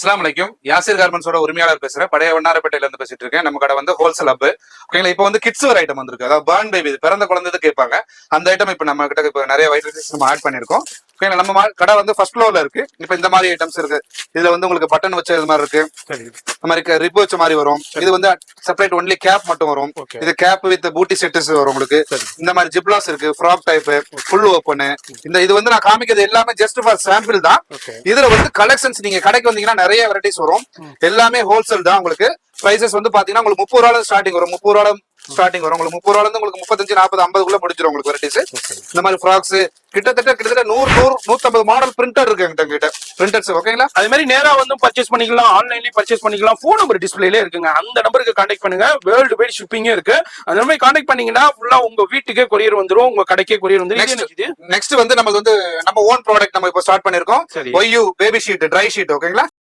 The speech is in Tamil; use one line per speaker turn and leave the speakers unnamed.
அஸ்ஸலாமு அலைக்கும். யாசிர் கார்மெண்ட்ஸோட உரிமையாளர் பேசுறேன். பழைய வண்ணாரப்பேட்டையில இருந்து பேசிட்டு இருக்கேன். நம்ம கடை வந்து ஹோல்சேல் ஹப். ஓகேங்களா? இப்போ வந்து கிட்ஸ் வேர் ஐட்டம் வந்திருக்கு. அதாவது பர்ன் பேபி, பிறந்த குழந்தை கேட்பாங்க. அந்த ஐட்டம் இப்போ நம்ம கிட்ட இப்போ நிறைய வைரஸஸ் நம்ம ஆட் பண்ணிருக்கோம். ஓகேங்களா? நம்ம கடை வந்து ஃபர்ஸ்ட் ஃப்ளோர்ல இருக்கு. இப்போ இந்த மாதிரி ஐட்டம்ஸ் இருக்கு. இதுல வந்து உங்களுக்கு பட்டன் வச்ச இது மாதிரி இருக்கு. இந்த மாதிரி ரிப் வச்ச மாதிரி வரும். இது வந்து செப்பரேட் ஒன்லி கேப் மட்டும் வரும். இது கேப் வித் பூட்டி செட்டஸ் வரும் உங்களுக்கு. இந்த மாதிரி ஜிப்லாஸ் இருக்கு, ஃப்ராக் டைப், ஃபுல் ஓப்பன். இது வந்து நான் காமிக்கிறது எல்லாமே ஜஸ்ட் ஃபார் சாம்பிள் தான். இதுல வந்து கலெக்ஷன்ஸ் நீங்க கடைக்கு வந்தீங்கன்னா நிறைய வெரைட்டிஸ் வரும். எல்லாமே ஹோல்சேல் தான். உங்களுக்கு பிரைசஸ் வந்து பாத்தீங்கன்னா உங்களுக்கு 30 ரூபாய் ஸ்டார்டிங் வரும். 30 ரூபாய் ஸ்டார்டிங் வரும். உங்களுக்கு 30 ரூபாய் இருந்து உங்களுக்கு 35, 40, 50 முடிஞ்சிடும் உங்களுக்கு வெரைட்டிஸ். இந்த மாதிரி ஃப்ராக்ஸ் கிட்டத்தட்ட 150 மாடல் பிரிண்டர் இருக்கு என்கிட்ட பிரிண்டர்ஸ். ஓகேங்களா?
அதே மாதிரி நேரா வந்து பர்ச்சேஸ் பண்ணிக்கலாம், ஆன்லைன்லயே பர்ச்சேஸ் பண்ணிக்கலாம். ஃபோன் நம்பர் டிஸ்பிளேல இருக்குங்க. அந்த நம்பருக்கு கான்டாக்ட் பண்ணுங்க. வேர்ல்டு வைட் ஷிப்பிங்கே இருக்கு. அந்த மாதிரி கான்டாக்ட் பண்ணீங்கன்னா ஃபுல்லா உங்க வீட்டுக்கே கொரியர் வந்துரும், உங்க கடைக்கே கொரியர் வந்துரும்.
நெக்ஸ்ட் வந்து நம்ம ஓன் ப்ராடக்ட் நம்ம இப்போ ஸ்டார்ட் பண்ணிருக்கோம். OU baby sheet, try sheet. ஓகேங்களா?